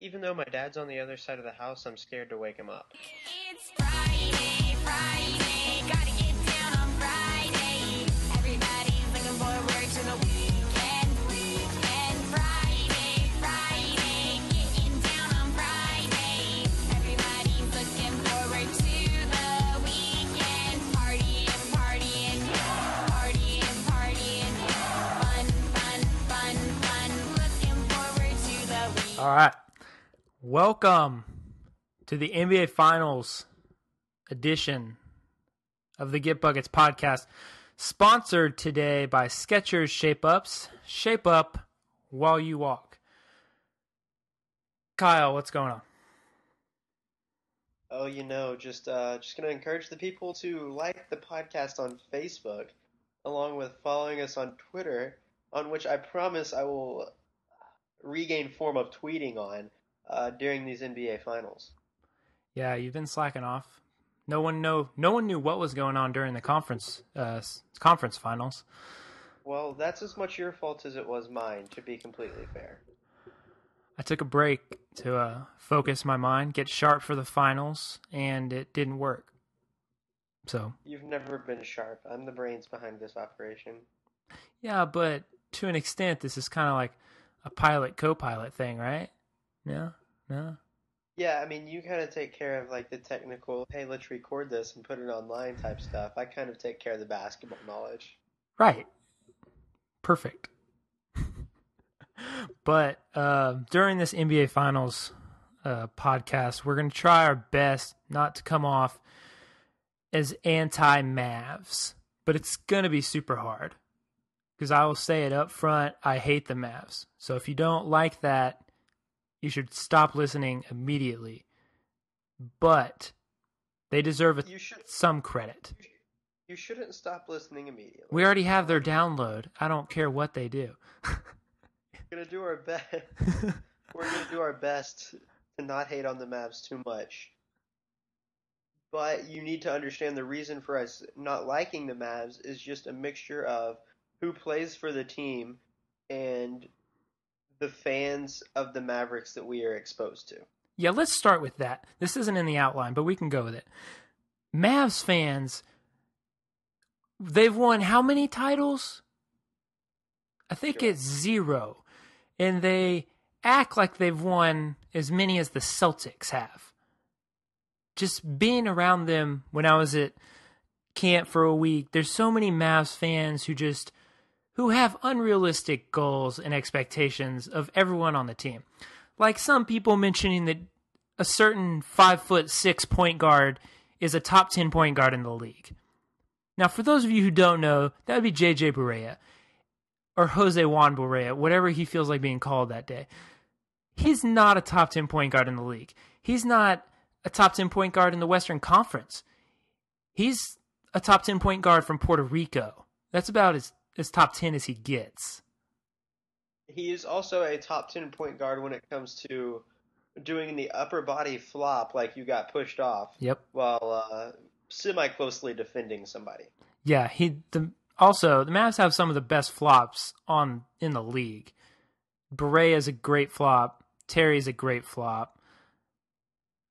Even though my dad's on the other side of the house, I'm scared to wake him up. It's Friday, Friday, gotta get down on Friday. Everybody's looking forward to the weekend. Friday, Friday, getting down on Friday. Everybody's looking forward to the weekend. Partying, partying, partying, partying. Fun, fun, fun, fun. Looking forward to the weekend. All right. Welcome to the NBA Finals edition of the Get Buckets podcast, sponsored today by Skechers Shape Ups. Shape up while you walk. Kyle, what's going on? Oh, just going to encourage the people to like the podcast on Facebook, along with following us on Twitter, on which I promise I will regain form of tweeting on during these NBA Finals. Yeah, you've been slacking off. No one knew what was going on during the conference finals. Well, that's as much your fault as it was mine, to be completely fair. I took a break to focus my mind, get sharp for the finals, and it didn't work. So You've never been sharp. I'm the brains behind this operation. yeah, but to an extent, this is kind of like a pilot-co-pilot thing, right? No? Yeah, I mean, you kind of take care of like the technical, hey, let's record this and put it online type stuff. I kind of take care of the basketball knowledge. Right. Perfect. But during this NBA Finals podcast, we're going to try our best not to come off as anti-Mavs, but it's going to be super hard because I will say it up front, I hate the Mavs. So if you don't like that, you should stop listening immediately. But they deserve some credit. You shouldn't stop listening immediately. We already have their download. I don't care what they do. We're gonna do our best. We're gonna do our best to not hate on the Mavs too much. But you need to understand the reason for us not liking the Mavs is just a mixture of who plays for the team and the fans of the Mavericks that we are exposed to. Yeah, let's start with that. This isn't in the outline, but we can go with it. Mavs fans, they've won how many titles? I think it's 0. And they act like they've won as many as the Celtics have. Just being around them when I was at camp for a week, there's so many Mavs fans who have unrealistic goals and expectations of everyone on the team. Like some people mentioning that a certain 5'6" point guard is a top 10 point guard in the league. Now, for those of you who don't know, that would be JJ Barea or Jose Juan Barea, whatever he feels like being called that day. He's not a top 10 point guard in the league. He's not a top 10 point guard in the Western Conference. He's a top 10 point guard from Puerto Rico. That's about as top 10 as he gets. He is also a top 10 point guard when it comes to doing the upper body flop like you got pushed off. Yep. While semi-closely defending somebody. Yeah, also, the Mavs have some of the best flops in the league. Barea is a great flop. Terry's a great flop.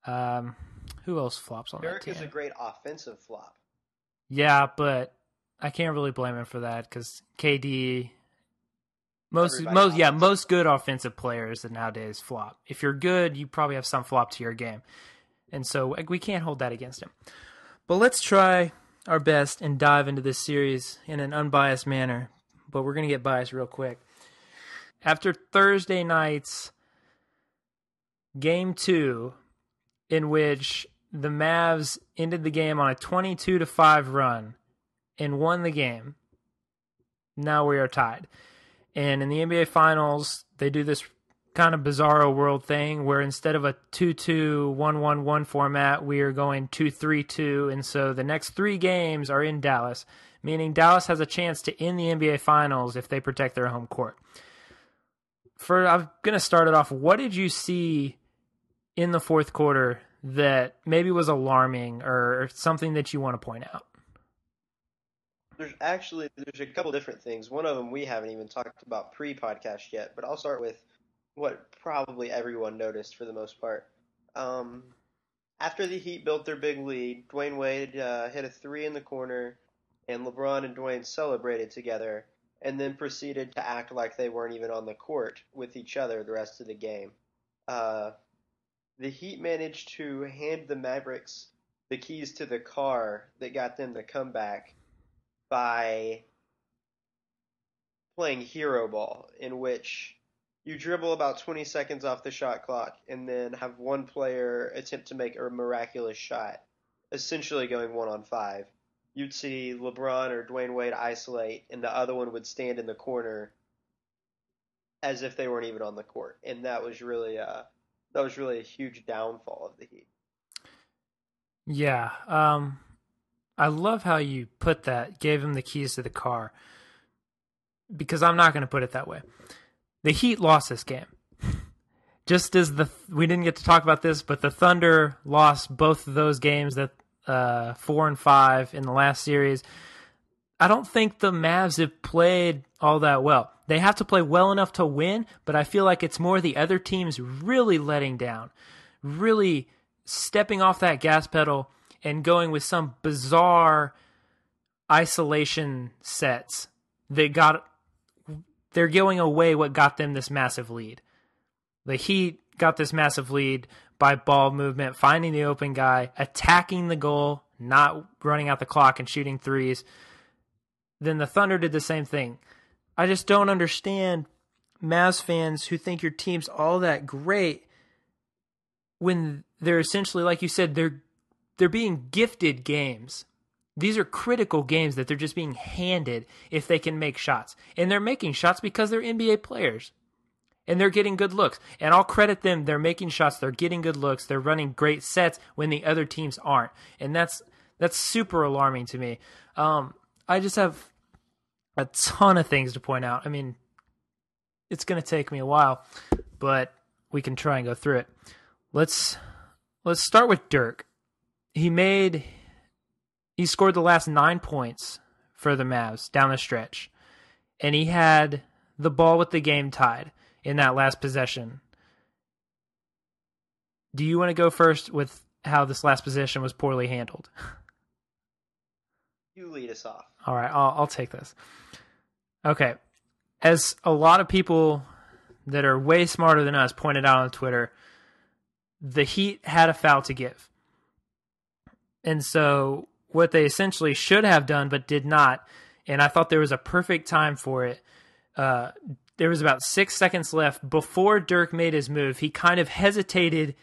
Who else flops on Dirk that team? is a great offensive flop. Yeah, but I can't really blame him for that because KD, most good offensive players that nowadays flop. If you're good, you probably have some flop to your game, and so we can't hold that against him. But let's try our best and dive into this series in an unbiased manner, but we're going to get biased real quick. After Thursday night's Game 2, in which the Mavs ended the game on a 22-5 run and won the game, now we are tied. And in the NBA Finals, they do this kind of bizarro world thing where instead of a 2-2-1-1-1 format, we are going 2-3-2, and so the next 3 games are in Dallas, meaning Dallas has a chance to end the NBA Finals if they protect their home court. I'm going to start it off. What did you see in the fourth quarter that maybe was alarming or something that you want to point out? There's a couple different things. One of them we haven't even talked about pre-podcast yet, but I'll start with what probably everyone noticed for the most part. Um, After the Heat built their big lead, Dwayne Wade hit a three in the corner, and LeBron and Dwayne celebrated together, and then proceeded to act like they weren't even on the court with each other the rest of the game. Uh, the Heat managed to hand the Mavericks the keys to the car that got them the comeback by playing hero ball, in which you dribble about 20 seconds off the shot clock and then have one player attempt to make a miraculous shot, essentially going 1-on-5. You'd see LeBron or Dwayne Wade isolate, and the other one would stand in the corner as if they weren't even on the court, and that was really a huge downfall of the Heat. Yeah. I love how you put that, gave him the keys to the car, because I'm not going to put it that way. The Heat lost this game. Just as we didn't get to talk about this, but the Thunder lost both of those games, that 4 and 5 in the last series. I don't think the Mavs have played all that well. They have to play well enough to win, but I feel like it's more the other teams really letting down, really stepping off that gas pedal and going with some bizarre isolation sets that they're going away what got them this massive lead. The Heat got this massive lead by ball movement, finding the open guy, attacking the goal, not running out the clock and shooting threes. Then the Thunder did the same thing. I just don't understand Mavs fans who think your team's all that great when they're essentially, like you said, they're being gifted games. These are critical games that they're just being handed if they can make shots. And they're making shots because they're NBA players. And they're getting good looks. And I'll credit them. They're making shots. They're getting good looks. They're running great sets when the other teams aren't. And that's super alarming to me. I just have a ton of things to point out. I mean, it's going to take me a while, but we can try and go through it. Let's start with Dirk. He scored the last 9 points for the Mavs down the stretch, and he had the ball with the game tied in that last possession. Do you want to go first with how this last possession was poorly handled? You lead us off. All right, I'll take this. Okay, as a lot of people that are way smarter than us pointed out on Twitter, the Heat had a foul to give. And so what they essentially should have done but did not, and I thought there was a perfect time for it. There was about 6 seconds left before Dirk made his move. He kind of hesitated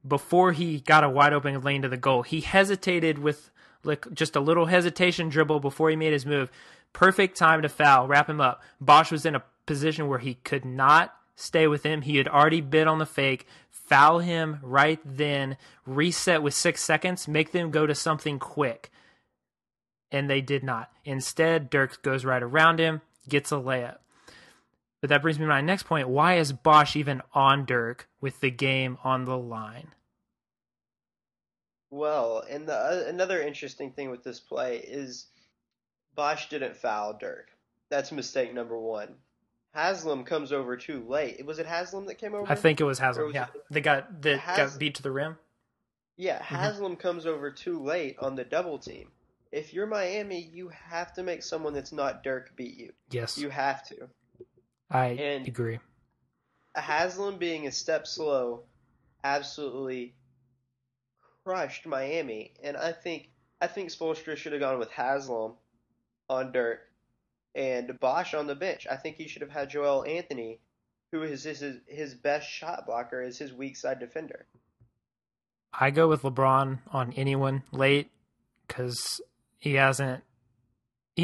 before he got a wide open lane to the goal. He hesitated with like just a little hesitation dribble before he made his move. Perfect time to foul, wrap him up. Bosch was in a position where he could not stay with him. He had already bid on the fake. Foul him right then, reset with 6 seconds, make them go to something quick. And they did not. Instead, Dirk goes right around him, gets a layup. But that brings me to my next point. Why is Bosch even on Dirk with the game on the line? Well, and another interesting thing with this play is Bosch didn't foul Dirk. That's mistake number one. Haslam comes over too late. Was it Haslam that came over? I think it was Haslam, yeah. They got beat to the rim. Yeah, Haslam comes over too late on the double team. If you're Miami, you have to make someone that's not Dirk beat you. Yes. You have to. I agree. Haslam being a step slow absolutely crushed Miami. And I think Spoelstra should have gone with Haslam on Dirk and Bosch on the bench. I think he should have had Joel Anthony, who is his best shot blocker, as his weak side defender. I go with LeBron on anyone late because he's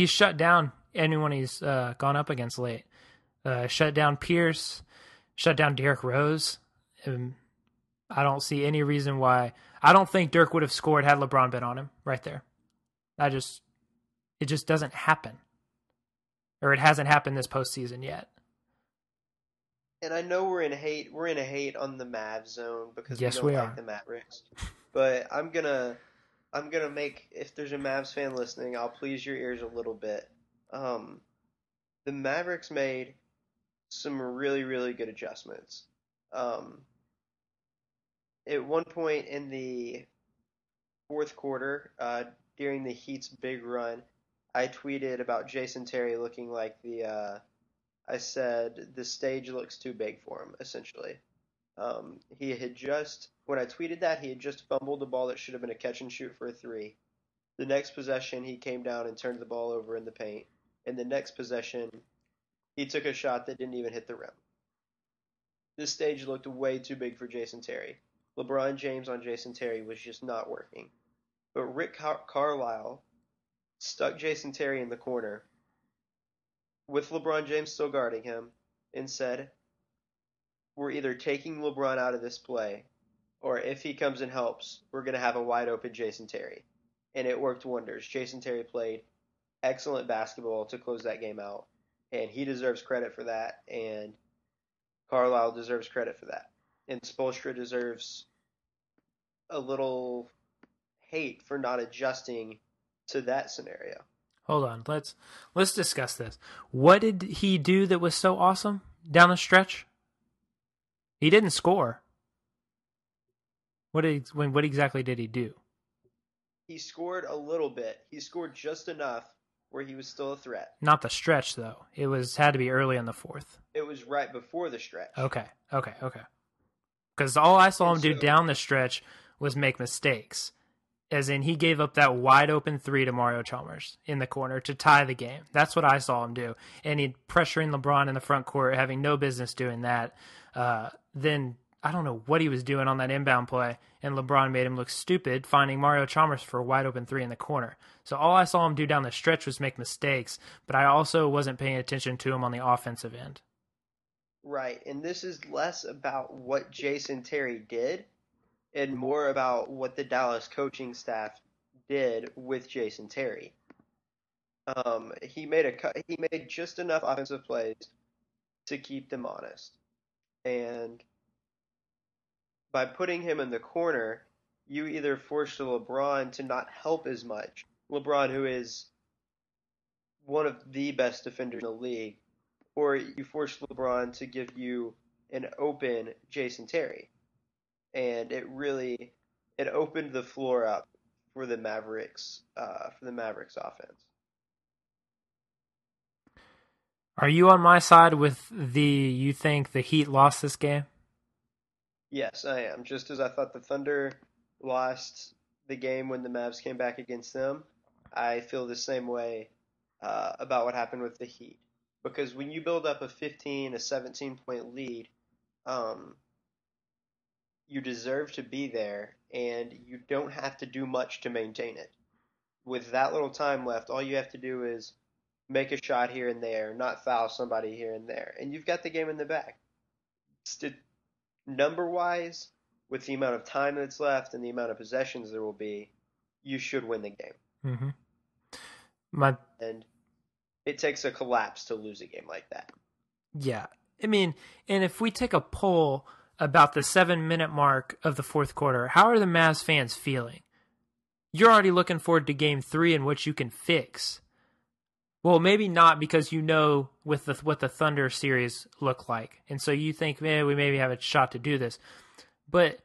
shut down anyone he's gone up against late. Shut down Pierce, shut down Derrick Rose. I don't see any reason why. I don't think Dirk would have scored had LeBron been on him right there. It just doesn't happen. Or it hasn't happened this postseason yet. And I know we're in a hate on the Mavs zone because yes, we we don't are. like the Mavericks. But I'm gonna make, if there's a Mavs fan listening, I'll please your ears a little bit. The Mavericks made some really, really good adjustments. Um, at one point in the fourth quarter, during the Heat's big run, I tweeted about Jason Terry looking like I said the stage looks too big for him, essentially. When I tweeted that, he had just fumbled the ball that should have been a catch and shoot for a three. The next possession, he came down and turned the ball over in the paint. And the next possession, he took a shot that didn't even hit the rim. This stage looked way too big for Jason Terry. LeBron James on Jason Terry was just not working. But Rick Carlisle stuck Jason Terry in the corner with LeBron James still guarding him and said, we're either taking LeBron out of this play, or if he comes and helps, we're going to have a wide open Jason Terry. And it worked wonders. Jason Terry played excellent basketball to close that game out, and he deserves credit for that, and Carlisle deserves credit for that. And Spoelstra deserves a little hate for not adjusting to that scenario. Hold on, let's discuss this. What did he do that was so awesome down the stretch? He didn't score. What exactly did he do? He scored a little bit. He scored just enough where he was still a threat. Not the stretch, though. It had to be early in the fourth. It was right before the stretch. Okay. Because all I saw him do down the stretch was make mistakes. As in, he gave up that wide open three to Mario Chalmers in the corner to tie the game. That's what I saw him do. And he pressuring LeBron in the front court, having no business doing that. Then I don't know what he was doing on that inbound play, and LeBron made him look stupid, finding Mario Chalmers for a wide open three in the corner. So all I saw him do down the stretch was make mistakes, but I also wasn't paying attention to him on the offensive end. Right, and this is less about what Jason Terry did and more about what the Dallas coaching staff did with Jason Terry. He made just enough offensive plays to keep them honest. And by putting him in the corner, you either force LeBron to not help as much. LeBron, who is one of the best defenders in the league, or you force LeBron to give you an open Jason Terry. And it opened the floor up for the Mavericks offense. Are you on my side with you think the Heat lost this game? Yes, I am. Just as I thought the Thunder lost the game when the Mavs came back against them, I feel the same way about what happened with the Heat. Because when you build up a 17-point lead, you deserve to be there, and you don't have to do much to maintain it. With that little time left, all you have to do is make a shot here and there, not foul somebody here and there, and you've got the game in the bag. Number-wise, with the amount of time that's left and the amount of possessions there will be, you should win the game. Mm-hmm. And it takes a collapse to lose a game like that. Yeah. I mean, and if we take a poll about the 7-minute mark of the fourth quarter, how are the Mavs fans feeling? You're already looking forward to game 3 in which you can fix. Well, maybe not, because you know what the Thunder series look like. And so you think, man, we maybe have a shot to do this. But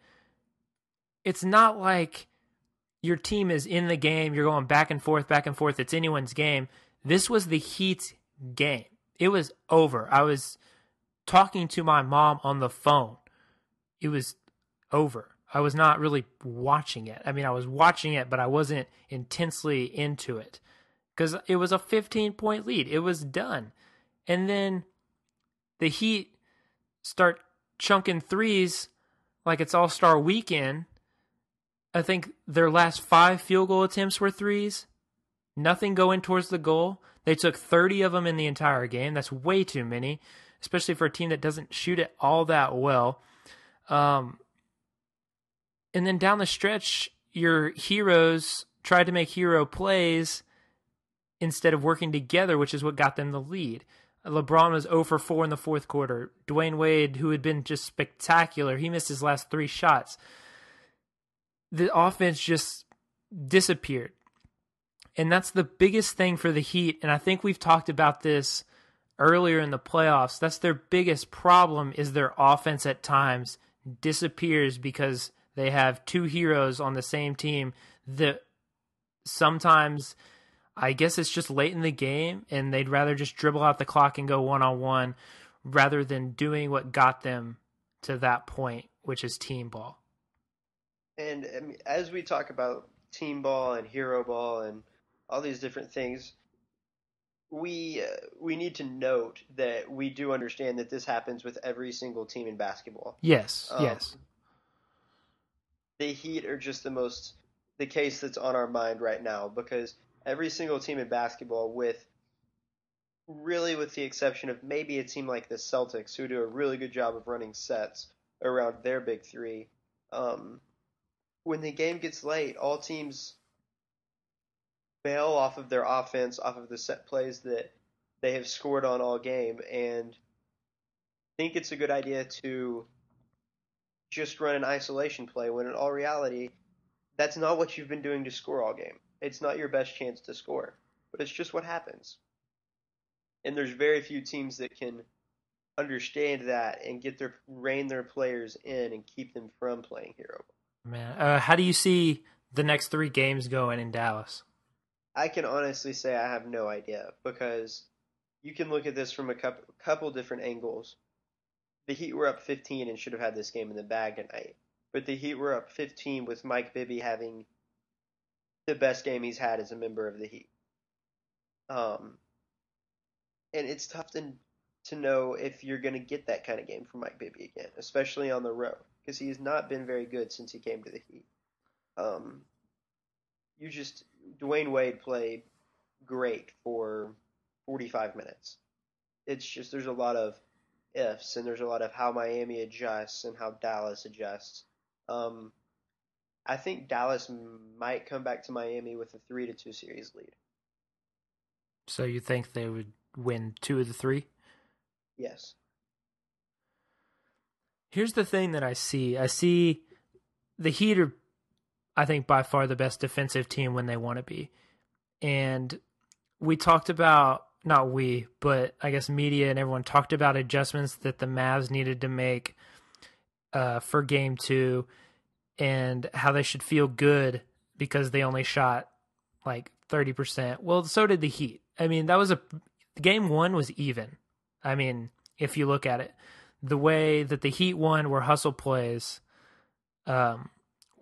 it's not like your team is in the game. You're going back and forth. It's anyone's game. This was the Heat's game. It was over. I was talking to my mom on the phone. It was over. I was not really watching it. I mean, I was watching it, but I wasn't intensely into it. Because it was a 15-point lead. It was done. And then the Heat start chunking threes like it's All-Star Weekend. I think their last 5 field goal attempts were threes. Nothing going towards the goal. They took 30 of them in the entire game. That's way too many, especially for a team that doesn't shoot it all that well. And then down the stretch, your heroes tried to make hero plays instead of working together, which is what got them the lead. LeBron was 0 for 4 in the fourth quarter. Dwayne Wade, who had been just spectacular, he missed his last 3 shots. The offense just disappeared. And that's the biggest thing for the Heat, and I think we've talked about this earlier in the playoffs, that's their biggest problem is their offense at times disappears because they have two heroes on the same team that sometimes I guess it's just late in the game and they'd rather just dribble out the clock and go one-on-one rather than doing what got them to that point, which is team ball. And I mean, as we talk about team ball and hero ball and all these different things, we need to note that we do understand that this happens with every single team in basketball. Yes, yes. The Heat are just the case that's on our mind right now because every single team in basketball, with the exception of maybe a team like the Celtics, who do a really good job of running sets around their big three, when the game gets late, all teams bail off of their offense, off of the set plays that they have scored on all game, and think it's a good idea to just run an isolation play when in all reality, that's not what you've been doing to score all game. It's not your best chance to score, but it's just what happens. And there's very few teams that can understand that and rein their players in and keep them from playing hero. Man, how do you see the next 3 games going in Dallas? I can honestly say I have no idea because you can look at this from a couple different angles. The Heat were up 15 and should have had this game in the bag tonight, but the Heat were up 15 with Mike Bibby having the best game he's had as a member of the Heat. And it's tough to know if you're going to get that kind of game from Mike Bibby again, especially on the road, because he has not been very good since he came to the Heat. Dwayne Wade played great for 45 minutes. It's just there's a lot of ifs and there's a lot of how Miami adjusts and how Dallas adjusts. I think Dallas might come back to Miami with a 3-2 series lead. So you think they would win 2 of the 3? Yes. Here's the thing that I see. I see the Heat are, I think, by far the best defensive team when they want to be. And we talked about, not we, but I guess media and everyone talked about adjustments that the Mavs needed to make for game 2 and how they should feel good because they only shot like 30%. Well, so did the Heat. I mean, game 1 was even. I mean, if you look at it, the way that the Heat won were hustle plays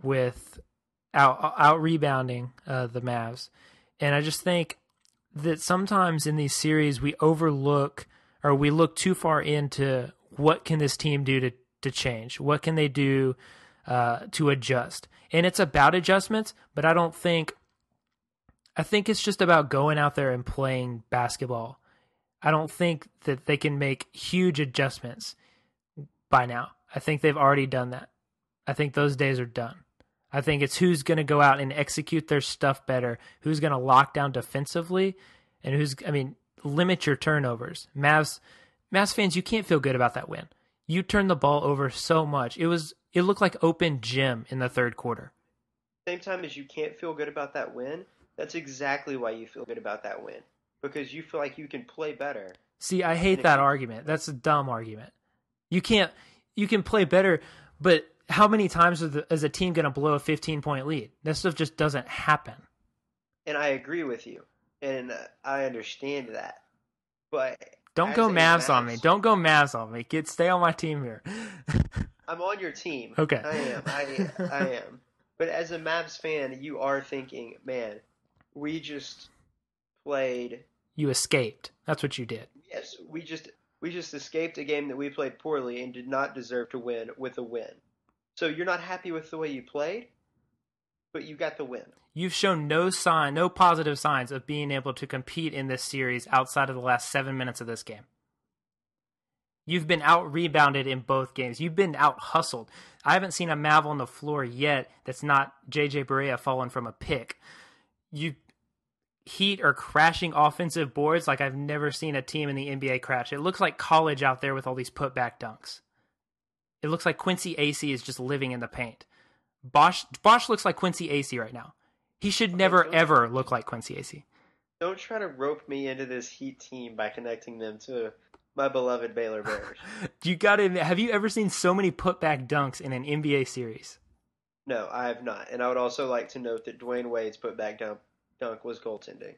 with out rebounding the Mavs. And I just think that sometimes in these series we overlook or we look too far into what can this team do to change? What can they do to adjust? And it's about adjustments, but I think it's just about going out there and playing basketball. I don't think that they can make huge adjustments by now. I think they've already done that. I think those days are done. I think it's who's going to go out and execute their stuff better, who's going to lock down defensively, and limit your turnovers. Mavs fans, you can't feel good about that win. You turned the ball over so much. It looked like open gym in the third quarter. Same time as you can't feel good about that win, that's exactly why you feel good about that win. Because you feel like you can play better. See, I hate that argument. That's a dumb argument. You can play better, but how many times is a team going to blow a 15-point lead? That stuff just doesn't happen. And I agree with you. And I understand that. But don't go Mavs on me. Don't go Mavs on me. Stay on my team here. I'm on your team. Okay. I am. But as a Mavs fan, you are thinking, man, we just played. You escaped. That's what you did. Yes, we just escaped a game that we played poorly and did not deserve to win with a win. So you're not happy with the way you played, but you got the win. You've shown no positive signs of being able to compete in this series outside of the last 7 minutes of this game. You've been out-rebounded in both games. You've been out-hustled. I haven't seen a Mav on the floor yet that's not J.J. Barea falling from a pick. Heat are crashing offensive boards like I've never seen a team in the NBA crash. It looks like college out there with all these putback dunks. It looks like Quincy Acey is just living in the paint. Bosch looks like Quincy Acey right now. He should never, ever look like Quincy Acey. Don't try to rope me into this Heat team by connecting them to my beloved Baylor Bears. You got to admit, have you ever seen so many putback dunks in an NBA series? No, I have not. And I would also like to note that Dwayne Wade's putback dunk was goaltending.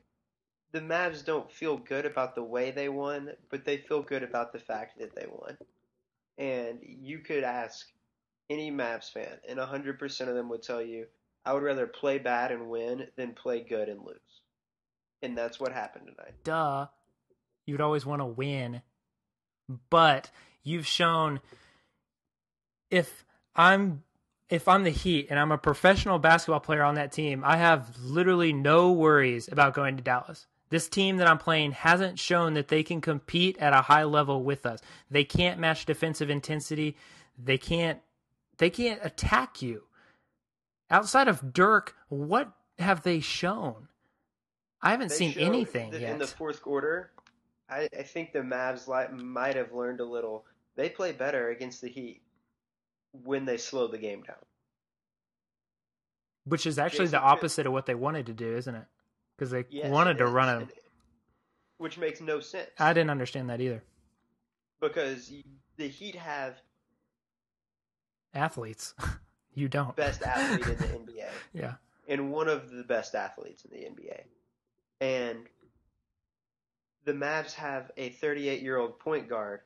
The Mavs don't feel good about the way they won, but they feel good about the fact that they won. And you could ask any Mavs fan, and 100% of them would tell you, I would rather play bad and win than play good and lose. And that's what happened tonight. Duh. You'd always want to win. But you've shown if I'm the Heat and I'm a professional basketball player on that team, I have literally no worries about going to Dallas. This team that I'm playing hasn't shown that they can compete at a high level with us. They can't match defensive intensity. They can't attack you. Outside of Dirk, what have they shown? I haven't seen anything yet. In the fourth quarter, I think the Mavs might have learned a little. They play better against the Heat when they slow the game down. Which is actually the opposite of what they wanted to do, isn't it? Because they wanted to run it. Which makes no sense. I didn't understand that either. Because the Heat have athletes. You don't. Best athlete in the NBA. Yeah. And one of the best athletes in the NBA. And the Mavs have a 38-year-old point guard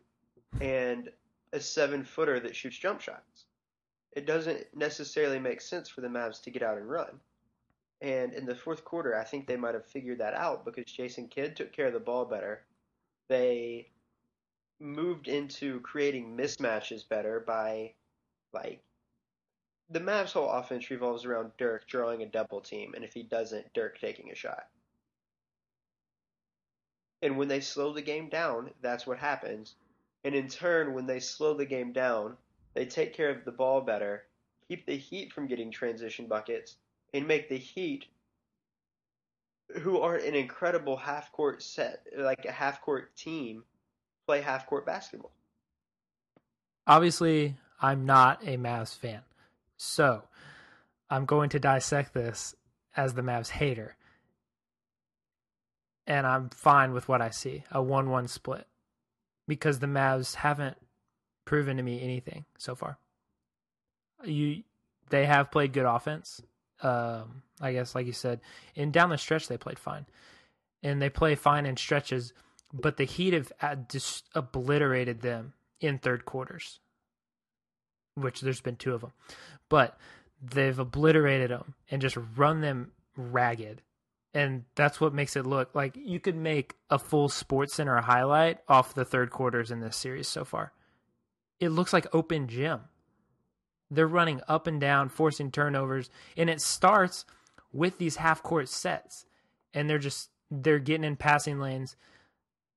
and a 7-footer that shoots jump shots. It doesn't necessarily make sense for the Mavs to get out and run. And in the fourth quarter, I think they might have figured that out because Jason Kidd took care of the ball better. They moved into creating mismatches better by, the Mavs' whole offense revolves around Dirk drawing a double team, and if he doesn't, Dirk taking a shot. And when they slow the game down, that's what happens. And in turn, when they slow the game down, they take care of the ball better, keep the Heat from getting transition buckets, and make the Heat, who are an incredible half-court set, like a half-court team, play half-court basketball. Obviously, I'm not a Mavs fan. So, I'm going to dissect this as the Mavs hater. And I'm fine with what I see, a 1-1 split. Because the Mavs haven't proven to me anything so far. They have played good offense. I guess, like you said, and down the stretch they played fine. And they play fine in stretches, but the Heat have just obliterated them in third quarters, which there's been 2 of them. But they've obliterated them and just run them ragged. And that's what makes it look like you could make a full SportsCenter highlight off the third quarters in this series so far. It looks like open gym. They're running up and down, forcing turnovers, and it starts with these half-court sets. And they're getting in passing lanes.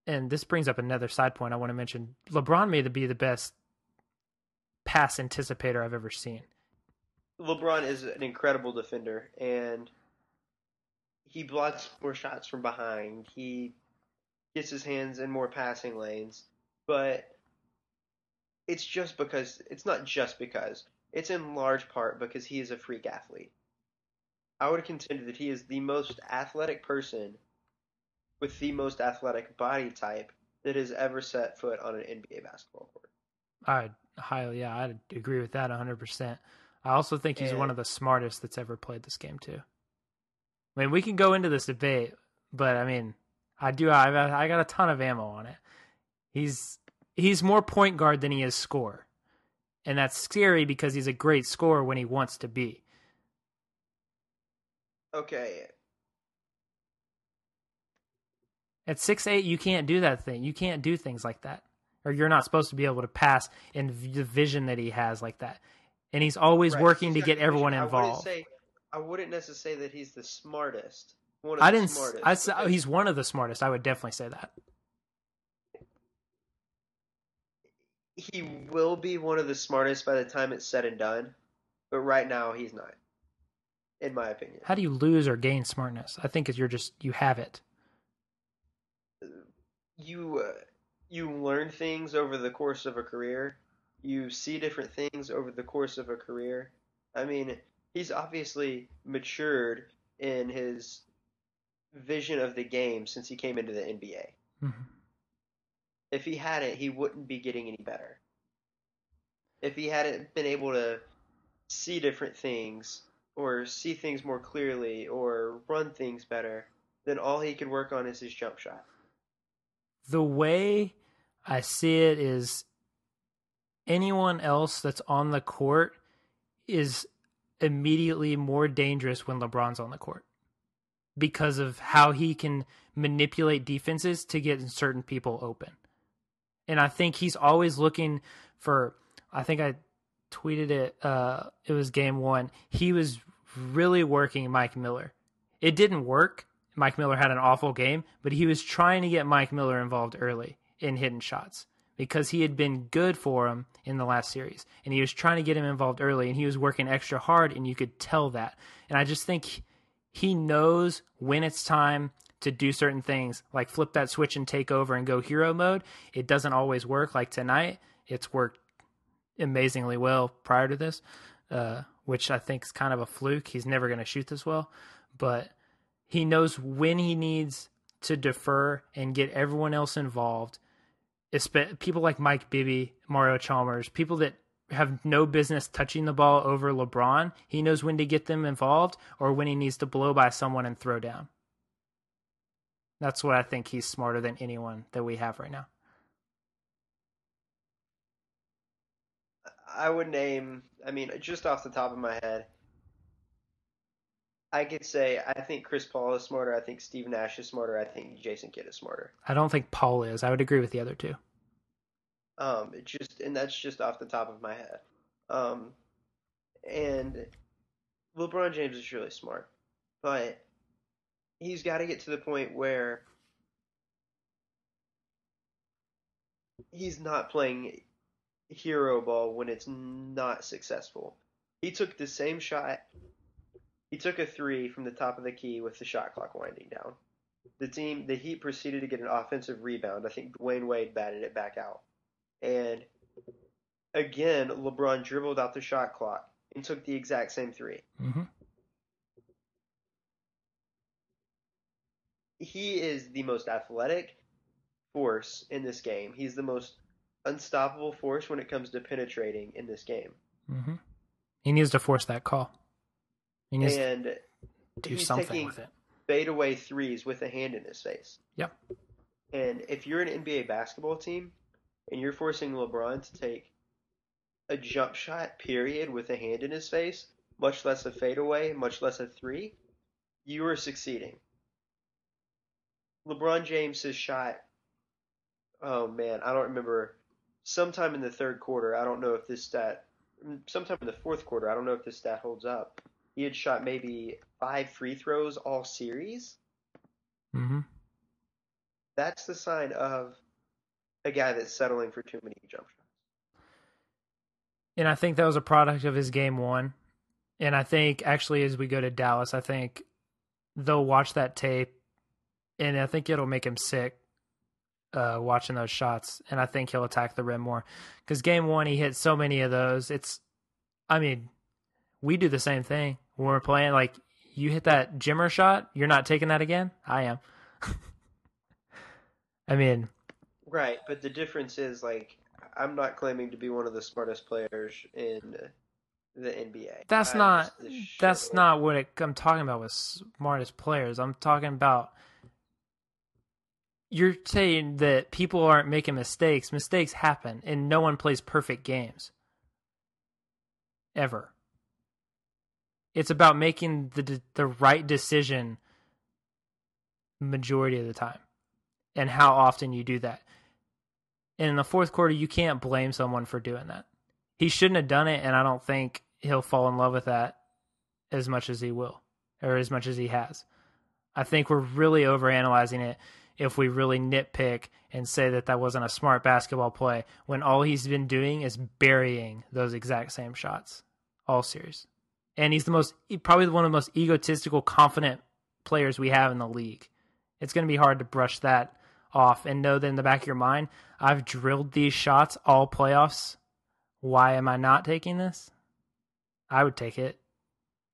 And this brings up another side point I want to mention. LeBron may be the best pass anticipator I've ever seen. LeBron is an incredible defender, and he blocks more shots from behind. He gets his hands in more passing lanes, but it's not just because. It's in large part because he is a freak athlete. I would contend that he is the most athletic person with the most athletic body type that has ever set foot on an NBA basketball court. I'd agree with that 100%. I also think he's one of the smartest that's ever played this game too. I mean, we can go into this debate, but I mean, I got a ton of ammo on it. He's more point guard than he is scorer. And that's scary because he's a great scorer when he wants to be. Okay. At 6'8", you can't do that thing. You can't do things like that. Or you're not supposed to be able to pass in the vision that he has like that. And he's always working to get everyone involved. I wouldn't necessarily say that he's the smartest. He's one of the smartest. I would definitely say that. He will be one of the smartest by the time it's said and done, but right now he's not, in my opinion. How do you lose or gain smartness? I think you have it. You learn things over the course of a career. You see different things over the course of a career. I mean, he's obviously matured in his vision of the game since he came into the NBA. Mm-hmm. If he hadn't, he wouldn't be getting any better. If he hadn't been able to see different things or see things more clearly or run things better, then all he could work on is his jump shot. The way I see it is anyone else that's on the court is immediately more dangerous when LeBron's on the court because of how he can manipulate defenses to get certain people open. And I think he's always looking for, I think I tweeted it, it was game one. He was really working Mike Miller. It didn't work. Mike Miller had an awful game, but he was trying to get Mike Miller involved early in hidden shots because he had been good for him in the last series. And he was trying to get him involved early, and he was working extra hard, and you could tell that. And I just think he knows when it's time to do certain things, like flip that switch and take over and go hero mode. It doesn't always work. Like tonight, it's worked amazingly well prior to this, which I think is kind of a fluke. He's never going to shoot this well, but he knows when he needs to defer and get everyone else involved. People like Mike Bibby, Mario Chalmers, people that have no business touching the ball over LeBron. He knows when to get them involved or when he needs to blow by someone and throw down. That's what I think he's smarter than anyone that we have right now. I would name, just off the top of my head, I could say I think Chris Paul is smarter. I think Steve Nash is smarter. I think Jason Kidd is smarter. I don't think Paul is. I would agree with the other two. And that's just off the top of my head. And LeBron James is really smart, but he's got to get to the point where he's not playing hero ball when it's not successful. He took the same shot. He took a three from the top of the key with the shot clock winding down. The Heat proceeded to get an offensive rebound. I think Dwayne Wade batted it back out. And again, LeBron dribbled out the shot clock and took the exact same three. Mm-hmm. He is the most athletic force in this game. He's the most unstoppable force when it comes to penetrating in this game. Mm-hmm. He needs to force that call. He needs to do something with it. Fadeaway threes with a hand in his face. Yep. And if you're an NBA basketball team and you're forcing LeBron to take a jump shot, period, with a hand in his face, much less a fadeaway, much less a three, you are succeeding. LeBron James has shot, oh man, I don't remember, sometime in the third quarter, I don't know if this stat, sometime in the fourth quarter, I don't know if this stat holds up. He had shot maybe 5 free throws all series. Mm-hmm. That's the sign of a guy that's settling for too many jump shots. And I think that was a product of his game one. And I think actually as we go to Dallas, I think they'll watch that tape and I think it'll make him sick watching those shots. And I think he'll attack the rim more. Because game one, he hit so many of those. We do the same thing when we're playing. Like, you hit that Jimmer shot, you're not taking that again? I am. Right, but the difference is, like, I'm not claiming to be one of the smartest players in the NBA. That's not what I'm talking about with smartest players. I'm talking about, you're saying that people aren't making mistakes. Mistakes happen, and no one plays perfect games. Ever. It's about making the right decision majority of the time and how often you do that. And in the fourth quarter, you can't blame someone for doing that. He shouldn't have done it, and I don't think he'll fall in love with that as much as he will, or as much as he has. I think we're really overanalyzing it if we really nitpick and say that wasn't a smart basketball play when all he's been doing is burying those exact same shots all series. And he's probably one of the most egotistical, confident players we have in the league. It's going to be hard to brush that off and know that in the back of your mind, I've drilled these shots all playoffs. Why am I not taking this? I would take it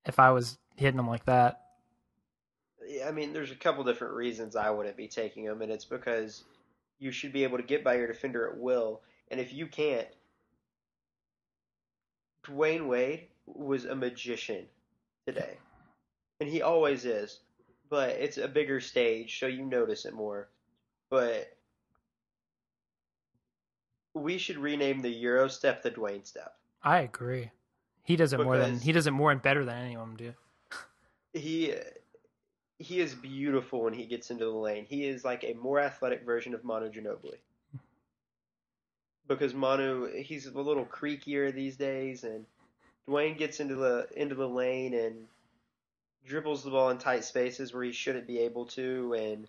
if I was hitting them like that. I mean, there's a couple different reasons I wouldn't be taking him, and it's because you should be able to get by your defender at will, and if you can't, Dwayne Wade was a magician today, and he always is, but it's a bigger stage, so you notice it more. But we should rename the Euro step the Dwayne step I agree. He does it because more and better than any of them do. he he is beautiful when he gets into the lane. He is like a more athletic version of Manu Ginobili. Because Manu, he's a little creakier these days, and Dwayne gets into the lane and dribbles the ball in tight spaces where he shouldn't be able to, and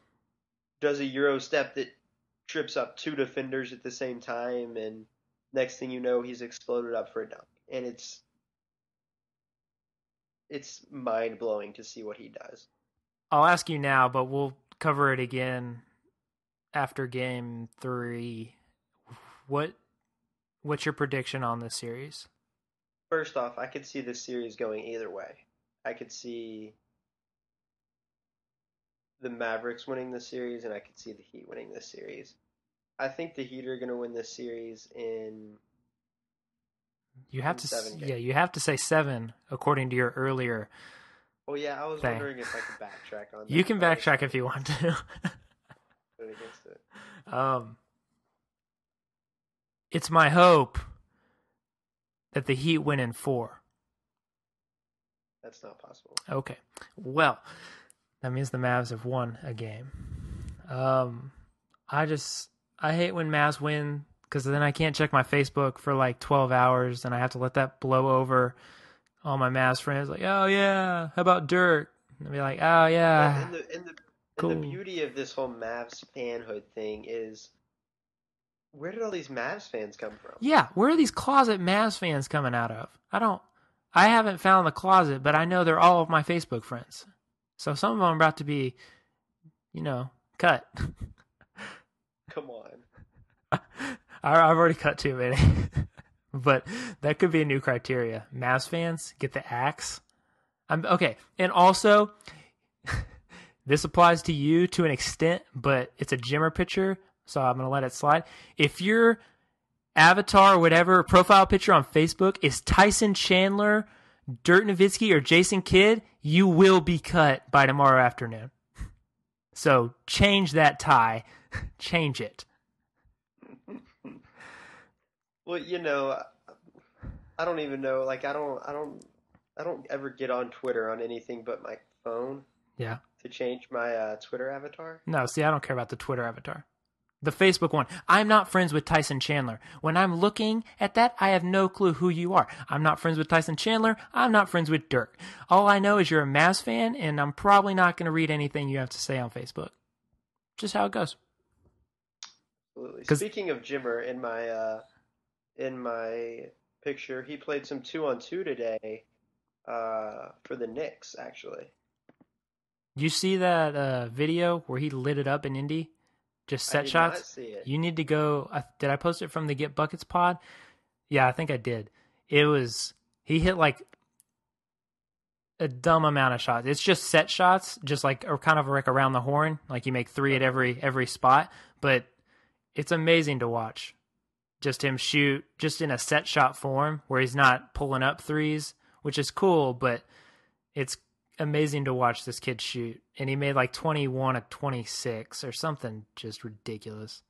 does a Euro step that trips up two defenders at the same time, and next thing you know, he's exploded up for a dunk. And it's mind blowing to see what he does. I'll ask you now, but we'll cover it again after game 3. What's your prediction on this series? First off, I could see this series going either way. I could see the Mavericks winning this series, and I could see the Heat winning this series. I think the Heat are going to win this series in You have to 7 games. yeah, you have to say 7 according to your earlier Oh yeah, I was thing. wondering if I could backtrack on that. You can backtrack if you want to. Put it against it. It's my hope that the Heat win in 4. That's not possible. Okay. Well, that means the Mavs have won a game. I hate when Mavs win because then I can't check my Facebook for like 12 hours and I have to let that blow over. All my Mavs friends like, oh yeah, how about Dirk? And I'll be like, oh yeah. And Cool. the beauty of this whole Mavs fanhood thing is, where did all these Mavs fans come from? Yeah, where are these closet Mavs fans coming out of? I haven't found the closet, but I know they're all of my Facebook friends. So some of them are about to be, cut. Come on. I've already cut too many. But that could be a new criteria. Mavs fans, get the axe. Okay, and also, this applies to you to an extent, but it's a Jimmer picture, so I'm going to let it slide. If your avatar or whatever, profile picture on Facebook is Tyson Chandler, Dirk Nowitzki, or Jason Kidd, you will be cut by tomorrow afternoon. So change that tie. Change it. Well, I don't even know. Like, I don't ever get on Twitter on anything but my phone Yeah. to change my Twitter avatar. No, see, I don't care about the Twitter avatar. The Facebook one. I'm not friends with Tyson Chandler. When I'm looking at that, I have no clue who you are. I'm not friends with Tyson Chandler. I'm not friends with Dirk. All I know is you're a Mavs fan, and I'm probably not going to read anything you have to say on Facebook. Just how it goes. Absolutely. 'Cause- Speaking of Jimmer, in my picture, he played some 2-on-2 today for the Knicks, actually. You see that video where he lit it up in Indy? Just set I did shots? not see it. You need to go. Did I post it from the Get Buckets pod? Yeah, I think I did. He hit like a dumb amount of shots. It's just set shots, just like, or kind of like around the horn. Like you make 3 at every spot, but it's amazing to watch. Just him shoot just in a set shot form where he's not pulling up threes, which is cool, but it's amazing to watch this kid shoot. And he made like 21 of 26 or something just ridiculous.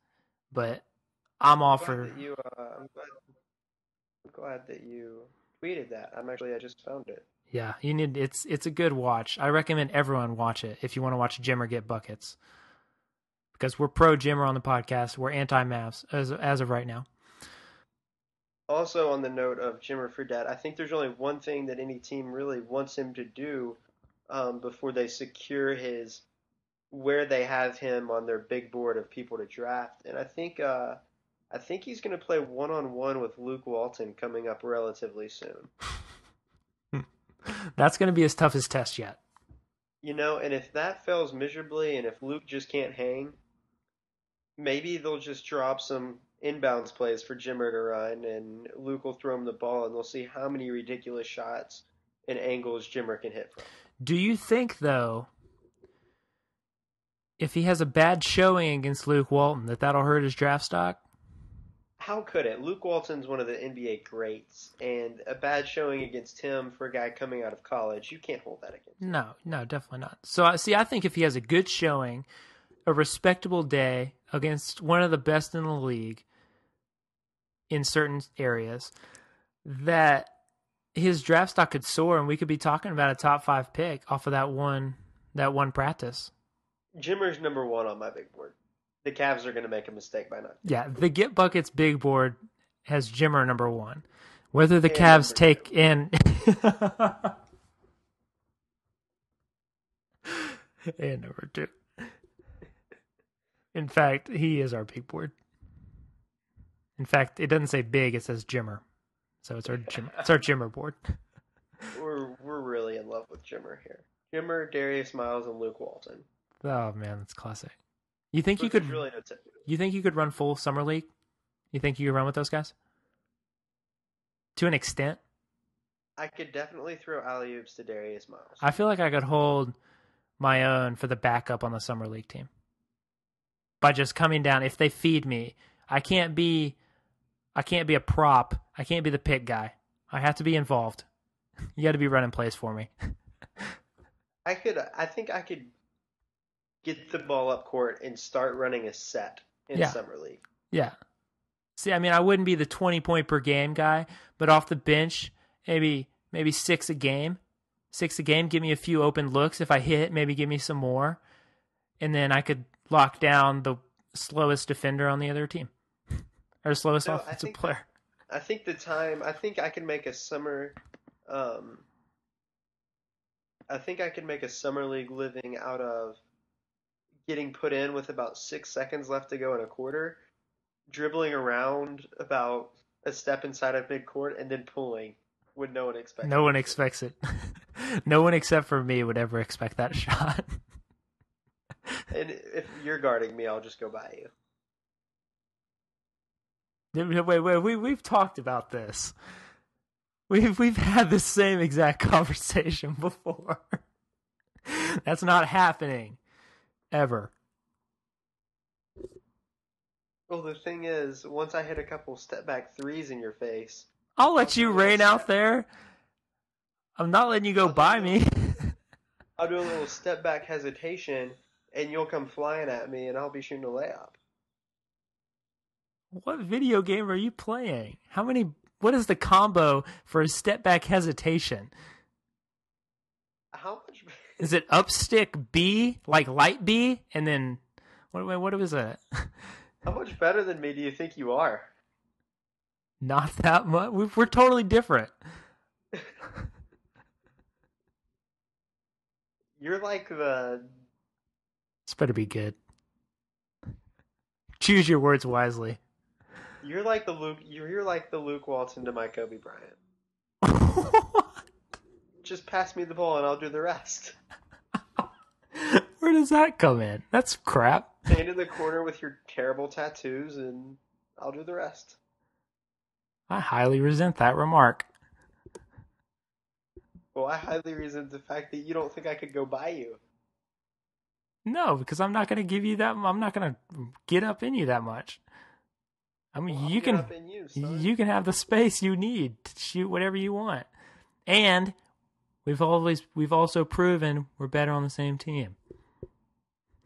But I'm all for... I'm glad that you tweeted that. I just found it. Yeah, it's a good watch. I recommend everyone watch it if you want to watch Jimmer get buckets. Because we're pro Jimmer on the podcast. We're anti-Mavs as of right now. Also, on the note of Jimmer Fredette, I think there's only one thing that any team really wants him to do before they secure where they have him on their big board of people to draft. And I think he's going to play one-on-one with Luke Walton coming up relatively soon. That's going to be his toughest test yet. And if that fails miserably, and if Luke just can't hang, maybe they'll just drop some inbounds plays for Jimmer to run, and Luke will throw him the ball, and they'll see how many ridiculous shots and angles Jimmer can hit from. Do you think, though, if he has a bad showing against Luke Walton, that'll hurt his draft stock? How could it? Luke Walton's one of the NBA greats, and a bad showing against him for a guy coming out of college, you can't hold that against him. No, definitely not. So, I think if he has a good showing, a respectable day against one of the best in the league in certain areas, that his draft stock could soar, and we could be talking about a top 5 pick off of that one practice. Jimmer's number 1 on my big board. The Cavs are going to make a mistake by not. Yeah, the Get Buckets big board has Jimmer number 1. Whether the And Cavs take 2. in and number 2. In fact, he is our big board. In fact, it doesn't say big; it says Jimmer. So it's our Jimmer board. We're really in love with Jimmer here. Jimmer, Darius Miles, and Luke Walton. Oh man, that's classic. You think you Which could is really no t- You think you could run full summer league? You think you could run with those guys? To an extent? I could definitely throw alley-oops to Darius Miles. I feel like I could hold my own for the backup on the summer league team. By just coming down, if they feed me, I can't be a prop. I can't be the pick guy. I have to be involved. You got to be running plays for me. I think I could get the ball up court and start running a set in summer league. Yeah. See, I mean, I wouldn't be the 20 point per game guy, but off the bench, maybe 6 a game. 6 a game, give me a few open looks. If I hit, maybe give me some more. And then I could lock down the slowest defender on the other team. Or slowest offensive player. I think I can make a summer league living out of getting put in with about 6 seconds left to go in a quarter, dribbling around about a step inside of midcourt, and then pulling when no one expects it. No one expects it. No one except for me would ever expect that shot. And if you're guarding me, I'll just go by you. Wait, we've talked about this. We've had the same exact conversation before. That's not happening. Ever. Well, the thing is, once I hit a couple step back threes in your face, I'll let you rain out there. I'm not letting you go by me. I'll do a little step back hesitation, and you'll come flying at me, and I'll be shooting a layup. What video game are you playing? What is the combo for a step back hesitation? How much? Is it up stick B, like light B, and then what was that? How much better than me do you think you are? Not that much. We're totally different. You're like the. This better be good. Choose your words wisely. You're like the Luke Walton to my Kobe Bryant. Just pass me the ball and I'll do the rest. Where does that come in? That's crap. Stand in the corner with your terrible tattoos and I'll do the rest. I highly resent that remark. Well, I highly resent the fact that you don't think I could go by you. No, because I'm not going to give you that. I'm not going to get up in you that much. I mean, Well, you I'll can get up in you, son. you can have the space you need to shoot whatever you want. And we've also proven we're better on the same team.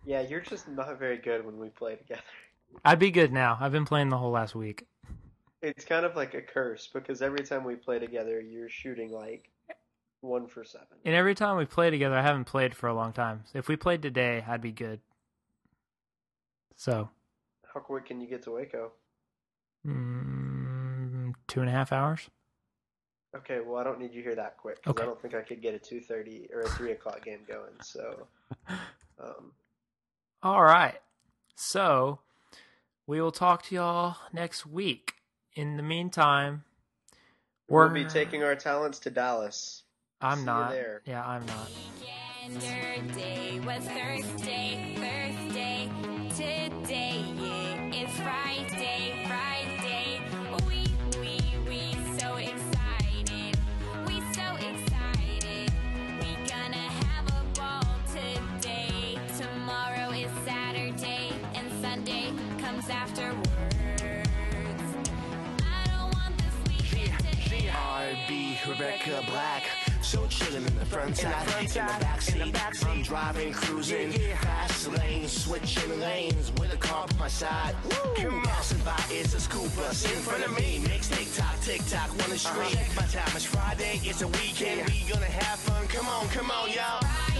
Yeah, you're just not very good when we play together. I'd be good now. I've been playing the whole last week. It's kind of like a curse because every time we play together, you're shooting like 1 for 7. And every time we play together, I haven't played for a long time. So if we played today, I'd be good. So. How quick can you get to Waco? 2.5 hours. Okay, well, I don't need you here that quick because Okay. I don't think I could get a 2:30 or a 3 o'clock game going. So, All right. So we will talk to y'all next week. In the meantime, we'll be taking our talents to Dallas. I'm See not. you there. Yeah, I'm not. Yesterday was Thursday. Today is Friday. We so excited. We gonna have a ball today. Tomorrow is Mocha black. So chillin' in the front side, in the backseat. I'm driving, cruising, fast lane, switching lanes with a car by my side. Come passing by, it's a school bus in front of me. Mix tick tock, wanna stream. Check my time, it's Friday, it's a weekend. We gonna have fun. Come on, y'all.